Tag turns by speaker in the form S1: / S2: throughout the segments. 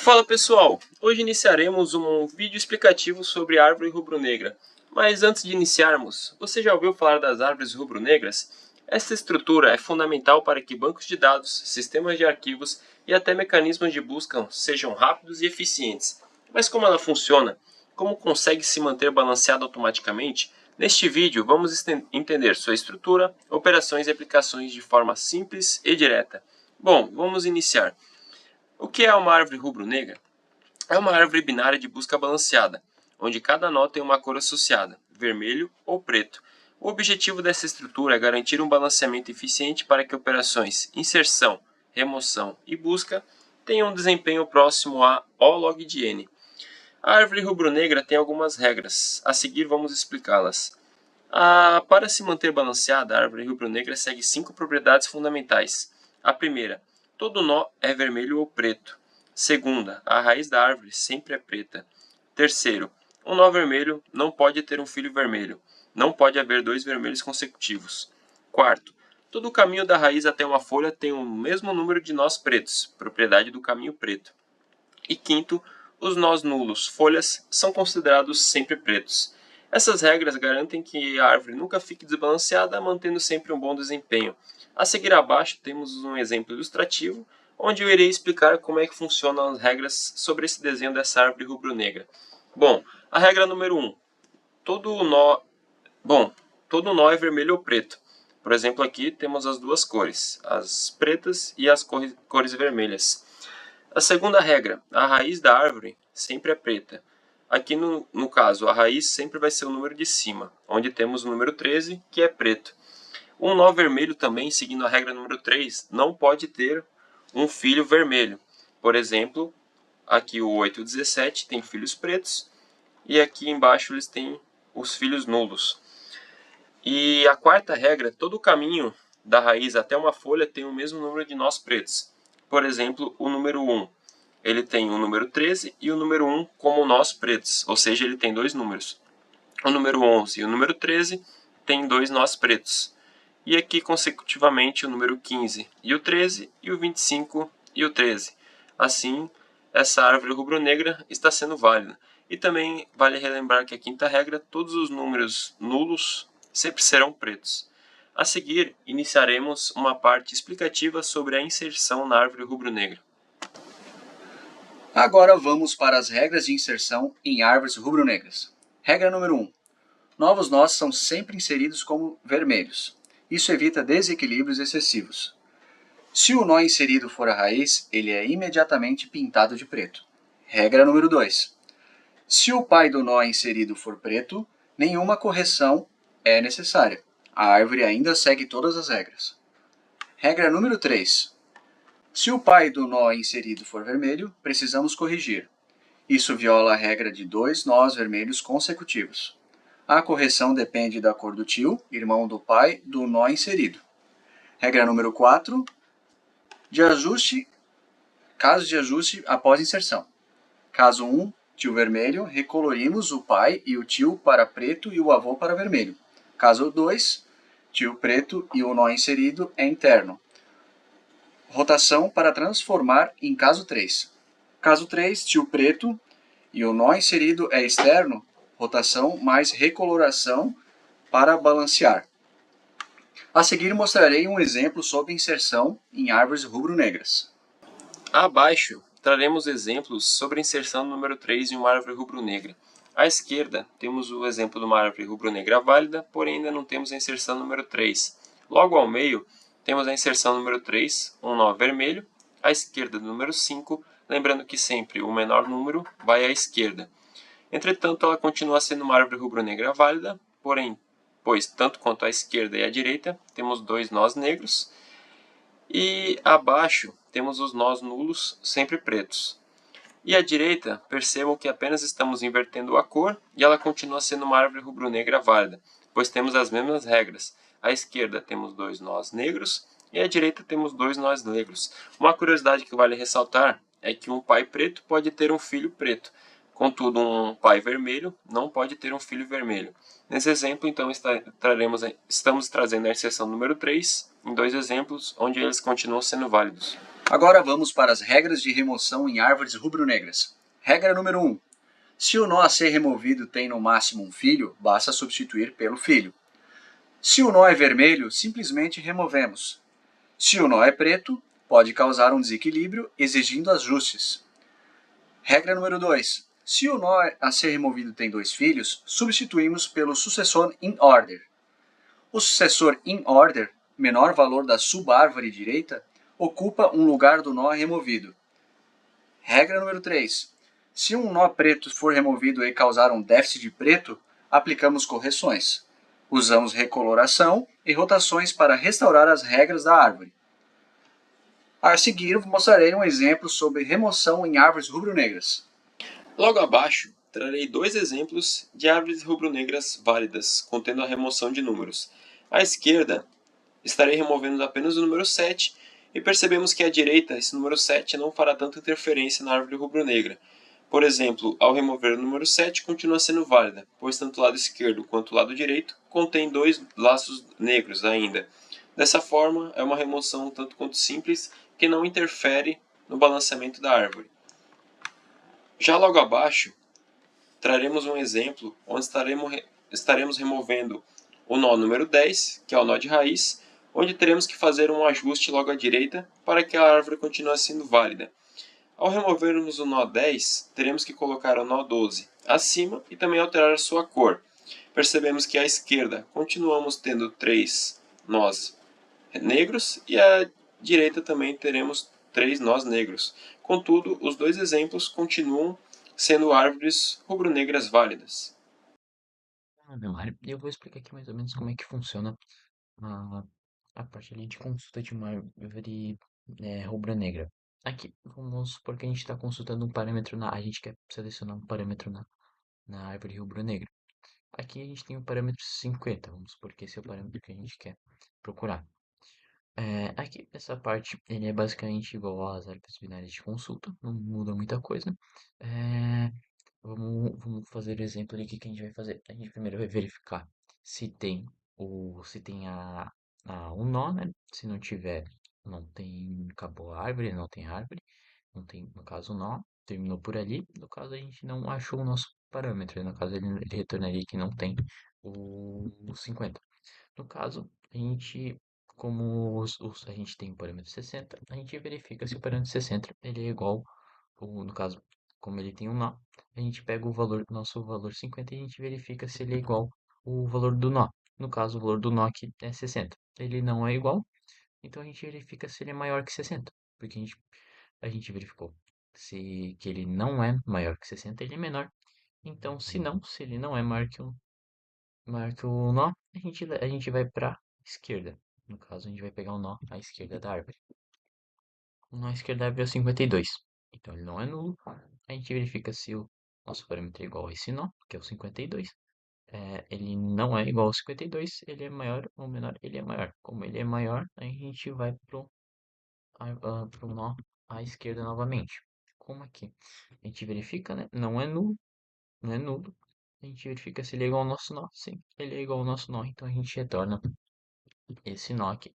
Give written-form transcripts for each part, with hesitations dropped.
S1: Fala pessoal, hoje iniciaremos um vídeo explicativo sobre a árvore rubro-negra. Mas antes de iniciarmos, você já ouviu falar das árvores rubro-negras? Esta estrutura é fundamental para que bancos de dados, sistemas de arquivos e até mecanismos de busca sejam rápidos e eficientes. Mas como ela funciona? Como consegue se manter balanceada automaticamente? Neste vídeo vamos entender sua estrutura, operações e aplicações de forma simples e direta. Bom, vamos iniciar. O que é uma árvore rubro-negra? É uma árvore binária de busca balanceada, onde cada nó tem uma cor associada, vermelho ou preto. O objetivo dessa estrutura é garantir um balanceamento eficiente para que operações inserção, remoção e busca tenham um desempenho próximo a O log de n. A árvore rubro-negra tem algumas regras, a seguir vamos explicá-las. Para se manter balanceada, a árvore rubro-negra segue 5 propriedades fundamentais. A primeira, todo nó é vermelho ou preto. Segunda, a raiz da árvore sempre é preta. Terceiro, um nó vermelho não pode ter um filho vermelho. Não pode haver 2 vermelhos consecutivos. Quarto, todo o caminho da raiz até uma folha tem o mesmo número de nós pretos, propriedade do caminho preto. E quinto, os nós nulos, folhas, são considerados sempre pretos. Essas regras garantem que a árvore nunca fique desbalanceada, mantendo sempre um bom desempenho. A seguir abaixo temos um exemplo ilustrativo, onde eu irei explicar como é que funcionam as regras sobre esse desenho dessa árvore rubro-negra. Bom, a regra número 1. Todo nó é vermelho ou preto. Por exemplo, aqui temos as duas cores, as pretas e as cores vermelhas. A segunda regra, a raiz da árvore sempre é preta. Aqui no caso, a raiz sempre vai ser o número de cima, onde temos o número 13, que é preto. Um nó vermelho também, seguindo a regra número 3, não pode ter um filho vermelho. Por exemplo, aqui o 8 e o 17 tem filhos pretos, e aqui embaixo eles têm os filhos nulos. E a quarta regra, todo o caminho da raiz até uma folha tem o mesmo número de nós pretos. Por exemplo, o número 1, ele tem o número 13 e o número 1 como nós pretos, ou seja, ele tem 2 números. O número 11 e o número 13 têm 2 nós pretos. E aqui, consecutivamente, o número 15 e o 13, e o 25 e o 13. Assim, essa árvore rubro-negra está sendo válida. E também vale relembrar que a quinta regra, todos os números nulos sempre serão pretos. A seguir, iniciaremos uma parte explicativa sobre a inserção na árvore rubro-negra.
S2: Agora vamos para as regras de inserção em árvores rubro-negras. Regra número 1. Novos nós são sempre inseridos como vermelhos. Isso evita desequilíbrios excessivos. Se o nó inserido for a raiz, ele é imediatamente pintado de preto. Regra número 2. Se o pai do nó inserido for preto, nenhuma correção é necessária. A árvore ainda segue todas as regras. Regra número 3. Se o pai do nó inserido for vermelho, precisamos corrigir. Isso viola a regra de 2 nós vermelhos consecutivos. A correção depende da cor do tio, irmão do pai, do nó inserido. Regra número 4. Caso de ajuste após inserção. Caso 1, tio vermelho, recolorimos o pai e o tio para preto e o avô para vermelho. Caso 2, tio preto e o nó inserido é interno. Rotação para transformar em caso 3. Caso 3, tio preto e o nó inserido é externo, rotação mais recoloração para balancear. A seguir mostrarei um exemplo sobre inserção em árvores rubro-negras.
S1: Abaixo, traremos exemplos sobre a inserção do número 3 em uma árvore rubro-negra. À esquerda, temos o exemplo de uma árvore rubro-negra válida, porém ainda não temos a inserção número 3. Logo ao meio, temos a inserção número 3, um nó vermelho, à esquerda do número 5, lembrando que sempre o menor número vai à esquerda. Entretanto, ela continua sendo uma árvore rubro-negra válida, porém, pois tanto quanto à esquerda e à direita, temos 2 nós negros, e abaixo temos os nós nulos, sempre pretos. E à direita, percebam que apenas estamos invertendo a cor, e ela continua sendo uma árvore rubro-negra válida, pois temos as mesmas regras. À esquerda temos 2 nós negros, e à direita temos 2 nós negros. Uma curiosidade que vale ressaltar é que um pai preto pode ter um filho preto. Contudo, um pai vermelho não pode ter um filho vermelho. Nesse exemplo, então, estamos trazendo a inserção número 3 em 2 exemplos, onde eles continuam sendo válidos.
S2: Agora vamos para as regras de remoção em árvores rubro-negras. Regra número 1. Se o nó a ser removido tem no máximo um filho, basta substituir pelo filho. Se o nó é vermelho, simplesmente removemos. Se o nó é preto, pode causar um desequilíbrio, exigindo ajustes. Regra número 2. Se o nó a ser removido tem dois filhos, substituímos pelo sucessor in order. O sucessor in order, menor valor da subárvore direita, ocupa um lugar do nó removido. Regra número 3. Se um nó preto for removido e causar um déficit de preto, aplicamos correções. Usamos recoloração e rotações para restaurar as regras da árvore. A seguir, mostrarei um exemplo sobre remoção em árvores rubro-negras.
S1: Logo abaixo, trarei dois exemplos de árvores rubro-negras válidas, contendo a remoção de números. À esquerda, estarei removendo apenas o número 7 e percebemos que à direita esse número 7 não fará tanta interferência na árvore rubro-negra. Por exemplo, ao remover o número 7 continua sendo válida, pois tanto o lado esquerdo quanto o lado direito contém dois laços negros ainda. Dessa forma, é uma remoção tanto quanto simples que não interfere no balanceamento da árvore. Já logo abaixo, traremos um exemplo onde estaremos removendo o nó número 10, que é o nó de raiz, onde teremos que fazer um ajuste logo à direita para que a árvore continue sendo válida. Ao removermos o nó 10, teremos que colocar o nó 12 acima e também alterar a sua cor. Percebemos que à esquerda continuamos tendo 3 nós negros e à direita também teremos 3 nós negros. Contudo, os dois exemplos continuam sendo árvores rubro-negras válidas.
S3: Meu Mário, eu vou explicar aqui mais ou menos como é que funciona a, a parte ali de consulta de uma árvore rubro-negra. Aqui, vamos supor que a gente está consultando um parâmetro a gente quer selecionar um parâmetro na árvore rubro-negra. Aqui a gente tem o parâmetro 50, vamos supor que esse é o parâmetro que a gente quer procurar. Aqui, essa parte, ele é basicamente igual às árvores binárias de consulta, não muda muita coisa. É, vamos fazer o exemplo ali, o que que a gente vai fazer? A gente primeiro vai verificar se tem se tem um nó, né? Se não tiver, não tem, acabou a árvore, não tem árvore, não tem, no caso, um nó, terminou por ali. No caso, a gente não achou o nosso parâmetro, no caso, ele retornaria que não tem o 50. No caso, a gente, como a gente tem o parâmetro 60, a gente verifica se o parâmetro 60 ele é igual, ou no caso, como ele tem um nó, a gente pega o valor, nosso valor 50 e a gente verifica se ele é igual o valor do nó. No caso, o valor do nó aqui é 60. Ele não é igual, então a gente verifica se ele é maior que 60, porque a gente verificou que ele não é maior que 60, ele é menor. Então, se ele não é maior que o nó, a gente vai para esquerda. No caso, a gente vai pegar o nó à esquerda da árvore. O nó à esquerda da árvore é o 52. Então, ele não é nulo. A gente verifica se o nosso parâmetro é igual a esse nó, que é o 52. Ele não é igual ao 52, ele é maior ou menor, ele é maior. Como ele é maior, a gente vai pro nó à esquerda novamente. Como aqui? A gente verifica, né? Não é nulo. A gente verifica se ele é igual ao nosso nó. Sim, ele é igual ao nosso nó, então a gente retorna esse nó aqui.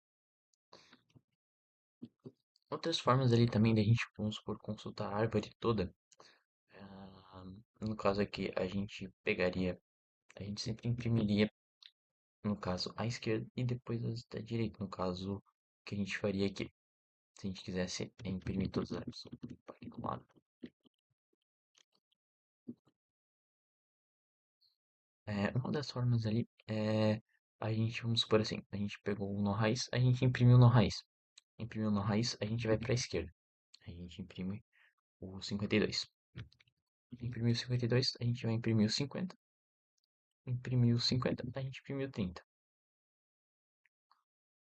S3: Outras formas ali também da gente, vamos supor, consultar a árvore toda. No caso aqui, a gente sempre imprimiria, no caso, à esquerda e depois as da direita. No caso, o que a gente faria aqui, se a gente quisesse imprimir todas as árvores. Aqui do lado. Uma das formas ali é a gente, vamos supor assim, a gente pegou o nó raiz, a gente imprimiu o nó raiz. Imprimiu o nó raiz, a gente vai para a esquerda. A gente imprime o 52. Imprimiu o 52, a gente vai imprimir o 50. Imprimiu 50, a gente imprimiu 30.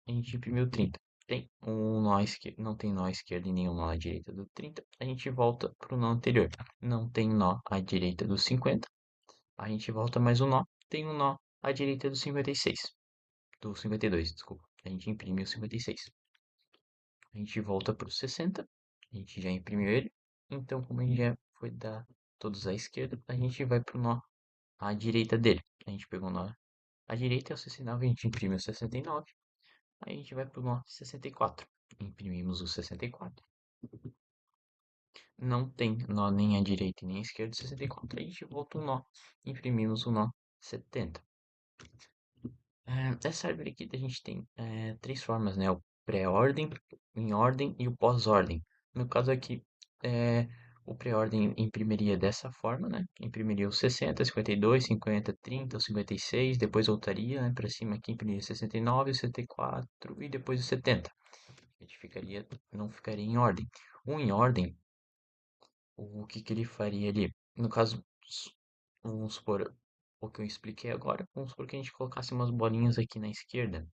S3: A gente imprimiu 30. Tem um nó esquerdo, não tem nó esquerdo e nenhum nó à direita do 30. A gente volta para o nó anterior. Não tem nó à direita do 50. A gente volta mais um nó. Tem um nó à direita do 56. Do 52, desculpa. A gente imprime o 56. A gente volta para o 60. A gente já imprimiu ele. Então, como a gente já foi dar todos à esquerda, a gente vai para o nó à direita dele. A gente pegou o nó à direita é o 69, a gente imprime o 69. Aí a gente vai pro nó 64. imprimimos o 64. Não tem nó nem à direita e nem à esquerda 64. Aí a gente volta um nó, imprimimos o nó 70. Essa árvore aqui a gente tem três formas, né? O pré-ordem, o em ordem e o pós-ordem. No caso aqui, o pré-ordem imprimiria dessa forma, né? Imprimiria o 60, 52, 50, 30, o 56, depois voltaria, né, para cima aqui, imprimiria 69, o 74 e depois o 70. A gente não ficaria em ordem. O em ordem, o que que ele faria ali? No caso, vamos supor, o que eu expliquei agora, vamos supor que a gente colocasse umas bolinhas aqui na esquerda.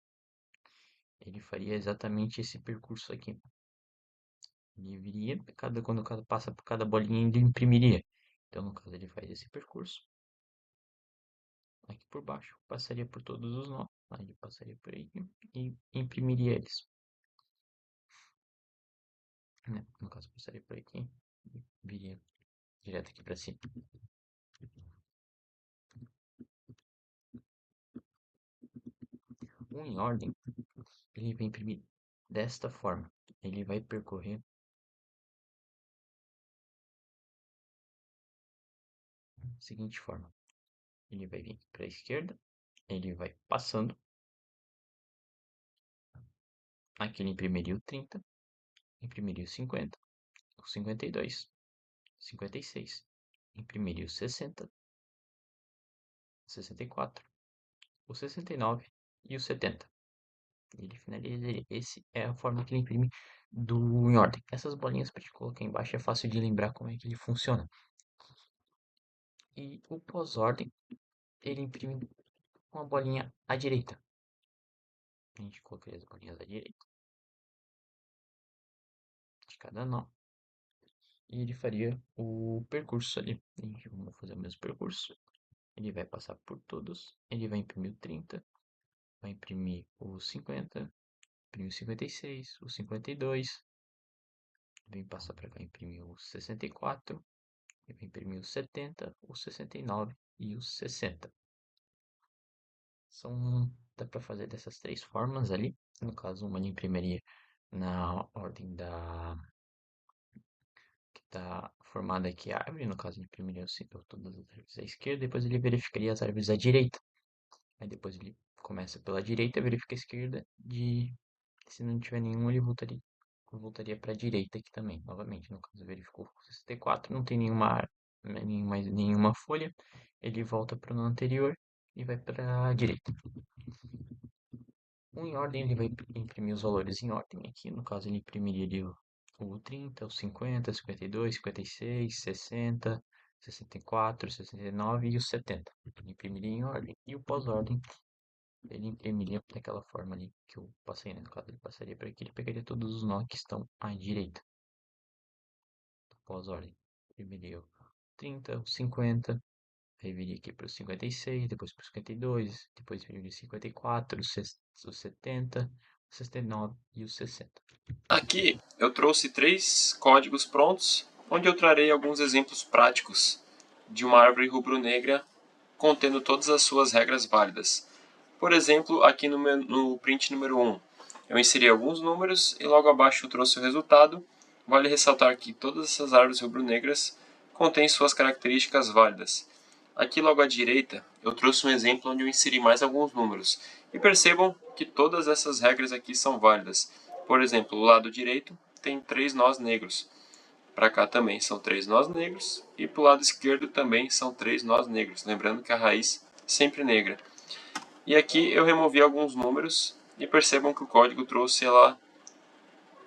S3: Ele faria exatamente esse percurso aqui. Ele viria, quando passa por cada bolinha, ele imprimiria. Então, no caso, ele faz esse percurso. Aqui por baixo, passaria por todos os nós. Aí ele passaria por aí e imprimiria eles. Né? No caso, passaria por aqui e viria direto aqui para cima. Um em ordem, ele vai imprimir desta forma. Ele vai percorrer da seguinte forma. Ele vai vir para a esquerda, ele vai passando. Aqui ele imprimiria o 30, imprimiria o 50, o 52, 56, imprimiria o 60, 64, o 69 e o 70. Ele finalizaria. Esse é a forma que ele imprime do em ordem. Essas bolinhas para te colocar embaixo é fácil de lembrar como é que ele funciona. E o pós-ordem, ele imprime uma bolinha à direita. A gente colocaria as bolinhas à direita de cada nó. E ele faria o percurso ali. A gente vai fazer o mesmo percurso. Ele vai passar por todos. Ele vai imprimir o 30. Vai imprimir o 50. Imprimir o 56. O 52. Vem passar para cá, imprimir o 64. E vai imprimir o 70. O 69 e o 60. Dá para fazer dessas três formas ali. No caso, uma ele imprimiria na ordem que está formada aqui a árvore. No caso, ele imprimiria todas as árvores à esquerda. Depois ele verificaria as árvores à direita. Aí depois ele começa pela direita, verifica a esquerda. Se não tiver nenhum, ele voltaria para a direita aqui também. Novamente, no caso, verificou 64, não tem nenhuma folha. Ele volta para o anterior e vai para a direita. Em ordem, ele vai imprimir os valores em ordem aqui. No caso, ele imprimiria ali o 30, o 50, 52, 56, 60, 64, 69 e o 70. Ele imprimiria em ordem. E o pós-ordem, ele imprimiria daquela forma ali que eu passei, né? No caso, ele passaria por aqui, ele pegaria todos os nós que estão à direita. Pós-ordem. Imprimiria o 30, o 50, aí viria aqui para o 56, depois para o 52, depois viria o 54, o 70, o 69 e o 60.
S1: Aqui eu trouxe 3 códigos prontos, onde eu trarei alguns exemplos práticos de uma árvore rubro-negra contendo todas as suas regras válidas. Por exemplo, aqui no print número 1, eu inseri alguns números e logo abaixo eu trouxe o resultado. Vale ressaltar que todas essas árvores rubro-negras contêm suas características válidas. Aqui logo à direita, eu trouxe um exemplo onde eu inseri mais alguns números. E percebam que todas essas regras aqui são válidas. Por exemplo, o lado direito tem 3 nós negros. Para cá também são 3 nós negros. E para o lado esquerdo também são 3 nós negros. Lembrando que a raiz é sempre negra. E aqui eu removi alguns números e percebam que o código trouxe ela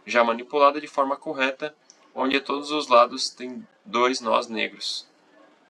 S1: já manipulada de forma correta, onde a todos os lados tem 2 nós negros.